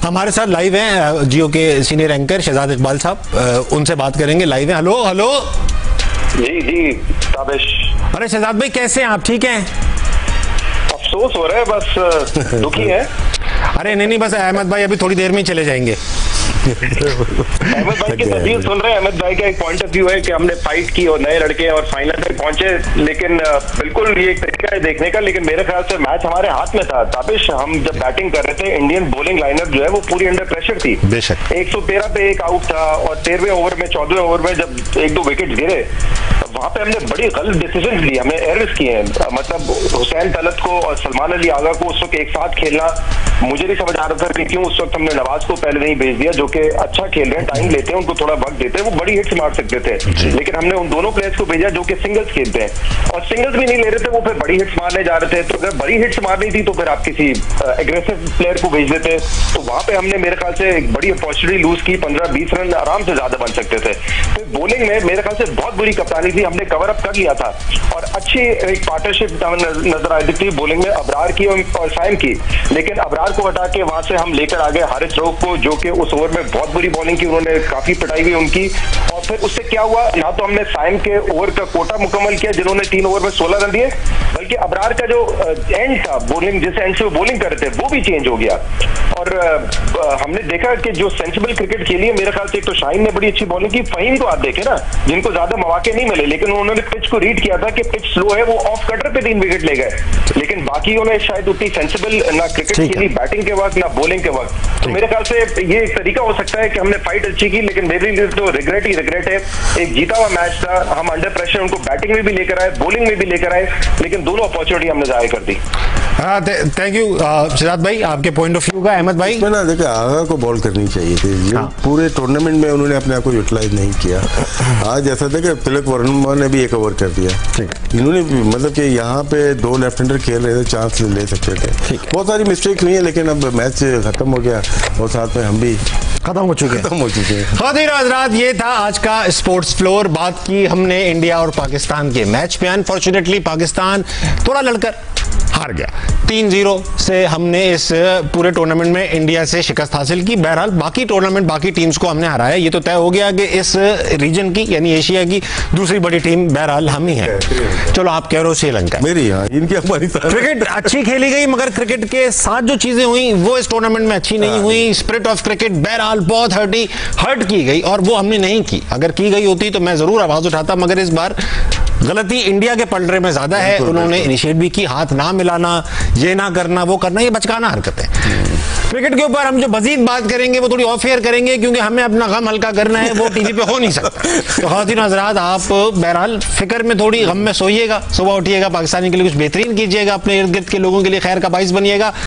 हमारे साथ लाइव हैं जियो के सीनियर एंकर शहजाद इकबाल साहब, उनसे बात करेंगे लाइव हैं। हेलो हेलो जी जी ताबिश। अरे शहजाद भाई कैसे हैं आप? ठीक हैं? अफसोस हो रहा है, बस दुखी है। अरे नहीं, बस अहमद भाई अभी थोड़ी देर में ही चले जाएंगे। अहमद भाई की तस्वीर सुन रहे हैं। अहमद भाई का एक पॉइंट ऑफ व्यू है कि हमने फाइट की और नए लड़के और फाइनल में पहुंचे, लेकिन बिल्कुल ये एक तरीका है देखने का। लेकिन मेरे ख्याल से मैच हमारे हाथ में था ताबिश। हम जब बैटिंग कर रहे थे, इंडियन बॉलिंग लाइनअप जो है वो पूरी अंडर प्रेशर थी। बेशक 113 पे एक आउट था और 13वें ओवर में 14वें ओवर में जब एक दो विकेट गिरे, वहां पे हमने बड़ी गलत डिसीजन ली। हमने एरर्स किए हैं। मतलब हुसैन तलत को और सलमान अली आगा को उस वक्त एक साथ खेलना मुझे नहीं समझ आ रहा था कि क्यों उस वक्त हमने नवाज को पहले नहीं भेज दिया, जो कि अच्छा खेल रहे हैं, टाइम लेते हैं, उनको थोड़ा वक्त देते हैं, वो बड़ी हिट्स मार सकते थे। लेकिन हमने उन दोनों प्लेयर्स को भेजा जो कि सिंगल्स खेलते हैं, और सिंगल्स भी नहीं ले रहे थे, वो फिर बड़ी हिट्स मारने जा रहे थे। तो अगर बड़ी हिट्स मारनी थी तो फिर आप किसी एग्रेसिव प्लेयर को भेज देते। तो वहां पे हमने मेरे ख्याल से एक बड़ी अपॉर्चुनिटी लूज की। 15-20 रन आराम से ज्यादा बन सकते थे। फिर बॉलिंग में मेरे ख्याल से बहुत बुरी कप्तानी थी। हमने कवर अप कर लिया था और अच्छी एक पार्टनरशिप नजर आई थी बॉलिंग में अबरार की और साइम की। लेकिन अबरार को हटा के वहां से हम लेकर आ गए हारिस रऊफ को, जो कि उस ओवर में बहुत बुरी बॉलिंग की, उन्होंने काफी पिटाई हुई उनकी। और फिर उससे क्या हुआ, ना तो हमने साइम के ओवर का कोटा मुकम्मल किया जिन्होंने 3 ओवर में 16 रन दिए, बल्कि अबरार का जो एंड था बॉलिंग, जिस एंड से वो बॉलिंग कर रहे थे, वो भी चेंज हो गया। और हमने देखा कि जो सेंसिबल क्रिकेट खेली है, मेरे ख्याल से एक तो शाहीन ने बड़ी अच्छी बॉलिंग की। फहीम को आप देखें ना, जिनको ज्यादा मौके नहीं मिले, लेकिन उन्होंने पिच को रीड किया था कि पिच स्लो है, वो ऑफ कटर पे 3 विकेट ले गए। लेकिन बाकी उन्हें शायद उतनी सेंसिबल ना क्रिकेट खेली बैटिंग के वक्त ना बॉलिंग के वक्त। तो मेरे ख्याल से ये एक तरीका हो सकता है कि हमने फाइट अच्छी की, लेकिन मेरे लिए तो रिग्रेट ही रिग्रेट है। एक जीता हुआ मैच था, हम अंडर प्रेशर उनको बैटिंग में भी लेकर आए, बॉलिंग में भी लेकर आए, लेकिन दोनों अपॉर्चुनिटी हमने जाया कर दी। थैंक यू शहजाद भाई, आपके पॉइंट ऑफ व्यू का। अहमद भाई ना देखा, आगा को बॉल करनी चाहिए थी। पूरे टूर्नामेंट में उन्होंने अपने आप को यूटिलाइज नहीं किया। आज ऐसा था कि तिलक वर्मा ने भी एक ओवर कर दिया। इन्होंने मतलब कि यहाँ पे 2 लेफ्ट हैंडर खेल रहे थे, चांस ले सकते थे। बहुत सारी मिस्टेक हुई है, लेकिन अब मैच खत्म हो गया और साथ में हम भी खत्म हो चुके हैं। खातिर हजरात, ये था आज का स्पोर्ट्स फ्लोर। बात की हमने इंडिया और पाकिस्तान के मैच पे। अनफॉर्चुनेटली पाकिस्तान थोड़ा लड़कर हार गया। 3-0 से हमने इस पूरे टूर्नामेंट में इंडिया से शिकस्त हासिल की। बहरहाल बाकी टूर्नामेंट बाकी टीम्स को हमने हराया। ये तो तय हो गया कि इस रीजन की यानी एशिया की दूसरी बड़ी टीम बहरहाल हम ही है। चलो आप कह रहे हो श्रीलंका, मेरी इनकी हमारी क्रिकेट अच्छी खेली गई, मगर क्रिकेट के साथ जो चीजें हुई वो इस टूर्नामेंट में अच्छी नहीं हुई। स्पिरिट ऑफ क्रिकेट बहरहाल बहुत हर्ट की गई, और वो हमने नहीं की। अगर की गई होती तो मैं जरूर आवाज उठाता, मगर इस बार गलती इंडिया के पलड़े में ज्यादा है। उन्होंने इनिशिएट भी की, हाथ ना मिलाना, ये ना करना, वो करना, ये बचकाना हरकतें। क्रिकेट के ऊपर हम जो मजीद बात करेंगे वो थोड़ी ऑफ एयर करेंगे, क्योंकि हमें अपना गम हल्का करना है, वो टीवी पे हो नहीं सकता। तो खातिन हजरात, आप बहरहाल फिक्र में थोड़ी गम में सोइएगा, सुबह उठिएगा, पाकिस्तानी के लिए कुछ बेहतरीन कीजिएगा, अपने इर्द गिर्द के लोगों के लिए खैर का बाइस बनिएगा।